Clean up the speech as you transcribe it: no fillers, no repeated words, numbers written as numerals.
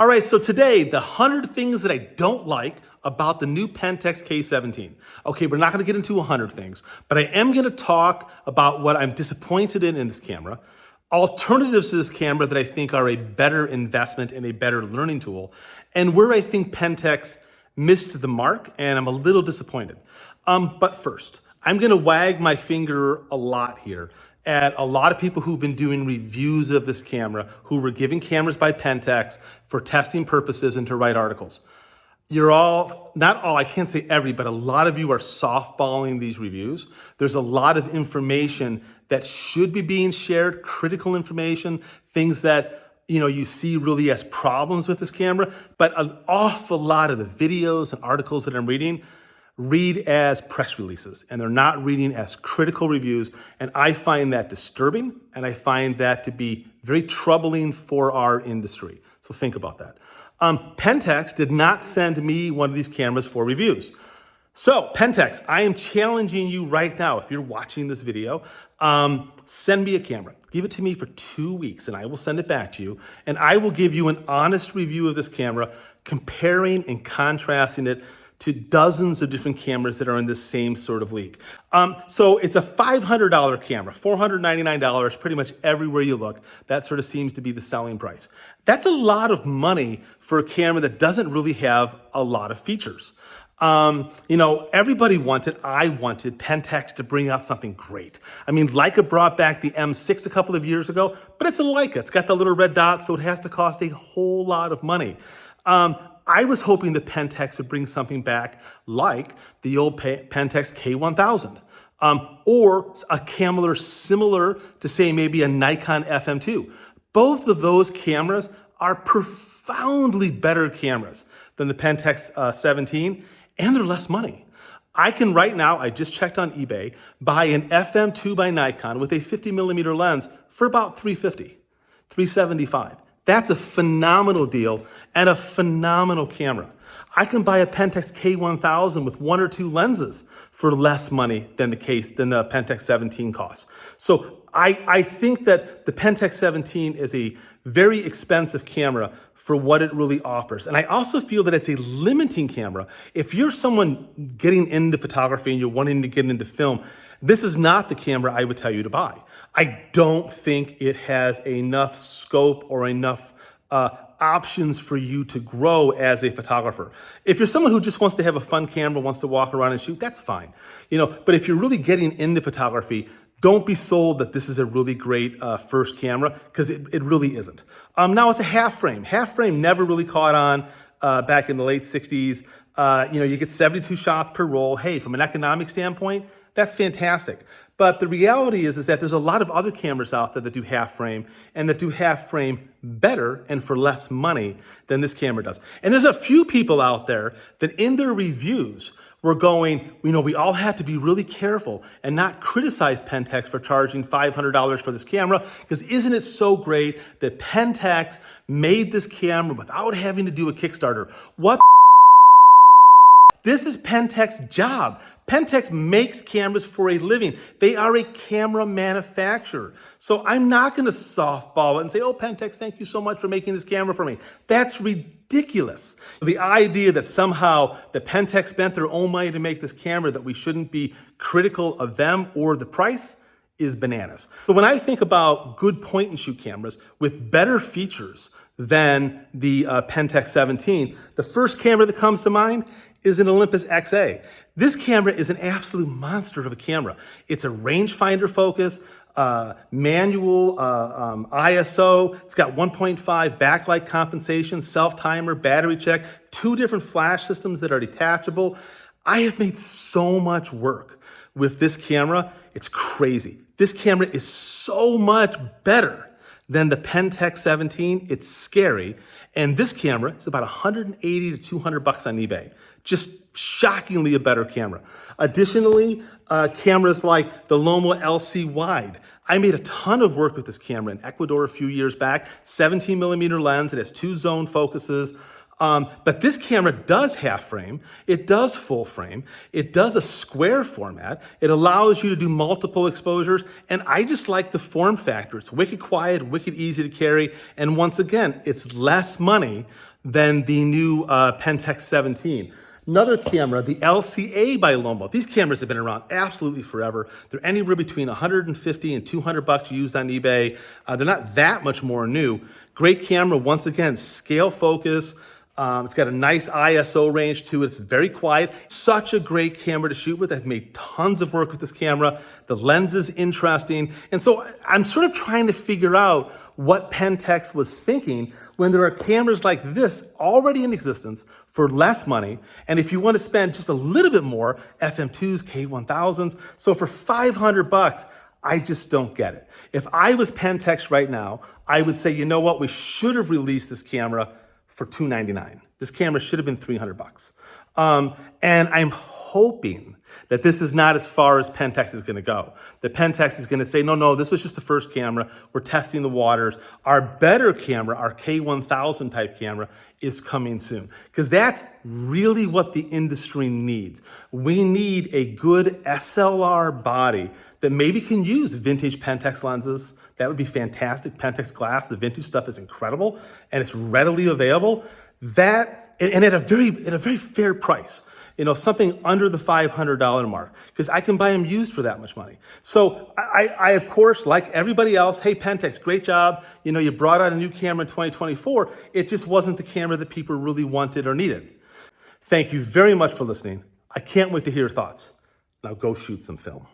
All right, so today, the 100 things that I don't like about the new Pentax K17. Okay, we're not gonna get into 100 things, but I am gonna talk about what I'm disappointed in this camera, alternatives to this camera that I think are a better investment and a better learning tool, and where I think Pentax missed the mark, and I'm a little disappointed. But first, I'm gonna wag my finger a lot here at a lot of people who've been doing reviews of this camera, who were given cameras by Pentax for testing purposes and to write articles. You're all, not all, I can't say every, but a lot of you are softballing these reviews. There's a lot of information that should be being shared, critical information, things that you see really as problems with this camera, but an awful lot of the videos and articles that I'm reading read as press releases, and they're not reading as critical reviews, and I find that disturbing, and I find that to be very troubling for our industry. So think about that. Pentax did not send me one of these cameras for reviews. So Pentax, I am challenging you right now, if you're watching this video, send me a camera. Give it to me for 2 weeks and I will send it back to you, and I will give you an honest review of this camera, comparing and contrasting it to dozens of different cameras that are in the same sort of league. So it's a $500 camera, $499, pretty much everywhere you look. That sort of seems to be the selling price. That's a lot of money for a camera that doesn't really have a lot of features. Everybody wanted, I wanted Pentax to bring out something great. I mean, Leica brought back the M6 a couple of years ago, but it's a Leica. It's got the little red dot, so it has to cost a whole lot of money. I was hoping that Pentax would bring something back like the old Pentax K1000, or a camera similar to, say, maybe a Nikon FM2. Both of those cameras are profoundly better cameras than the Pentax 17, and they're less money. I can right now, I just checked on eBay, buy an FM2 by Nikon with a 50mm lens for about $350, $375. That's a phenomenal deal and a phenomenal camera. I can buy a Pentax K1000 with 1 or 2 lenses for less money than the Pentax 17 costs. So I think that the Pentax 17 is a very expensive camera for what it really offers. And I also feel that it's a limiting camera. If you're someone getting into photography and you're wanting to get into film, this is not the camera I would tell you to buy. I don't think it has enough scope or enough options for you to grow as a photographer. If you're someone who just wants to have a fun camera, wants to walk around and shoot, that's fine. But if you're really getting into photography, don't be sold that this is a really great first camera, because it really isn't. Now it's a half frame. Half frame never really caught on back in the late 60s. You get 72 shots per roll. Hey, from an economic standpoint, that's fantastic. But the reality is that there's a lot of other cameras out there that do half frame, and that do half frame better and for less money than this camera does. And there's a few people out there that in their reviews were going, we all have to be really careful and not criticize Pentax for charging $500 for this camera, because isn't it so great that Pentax made this camera without having to do a Kickstarter? What? This is Pentax's job. Pentax makes cameras for a living. They are a camera manufacturer. So I'm not going to softball it and say, oh, Pentax, thank you so much for making this camera for me. That's ridiculous. The idea that somehow the Pentax spent their own money to make this camera, that we shouldn't be critical of them or the price, is bananas. So when I think about good point and shoot cameras with better features than the Pentax 17, the first camera that comes to mind is an Olympus XA. This camera is an absolute monster of a camera. It's a rangefinder focus, manual ISO. It's got 1.5 backlight compensation, self-timer, battery check, 2 different flash systems that are detachable. I have made so much work with this camera. It's crazy. This camera is so much better than the Pentax 17. It's scary. And this camera is about $180 to $200 on eBay. Just shockingly a better camera. Additionally, cameras like the Lomo LC Wide. I made a ton of work with this camera in Ecuador a few years back. 17mm lens. It has 2 zone focuses. But this camera does half frame, it does full frame, it does a square format, it allows you to do multiple exposures, and I just like the form factor. It's wicked quiet, wicked easy to carry, and once again, it's less money than the new Pentax 17. Another camera, the LCA by Lombo. These cameras have been around absolutely forever. They're anywhere between 150 and 200 bucks used on eBay. They're not that much more new. Great camera, once again, scale focus. It's got a nice ISO range to it. It's very quiet. Such a great camera to shoot with. I've made tons of work with this camera. The lens is interesting. And so I'm sort of trying to figure out what Pentax was thinking when there are cameras like this already in existence for less money. And if you want to spend just a little bit more, FM2s, K1000s. So for 500 bucks, I just don't get it. If I was Pentax right now, I would say, you know what? We should have released this camera for $299. This camera should have been 300 bucks. And I'm hoping that this is not as far as Pentax is gonna go. That Pentax is gonna say, no, this was just the first camera. We're testing the waters. Our better camera, our K1000 type camera, is coming soon. Because that's really what the industry needs. We need a good SLR body that maybe can use vintage Pentax lenses. That would be fantastic. Pentax glass, the vintage stuff is incredible and it's readily available. That, and at a very fair price. You know, something under the $500 mark, because I can buy them used for that much money. So I of course, like everybody else, hey, Pentax, great job. You know, you brought out a new camera in 2024. It just wasn't the camera that people really wanted or needed. Thank you very much for listening. I can't wait to hear your thoughts. Now go shoot some film.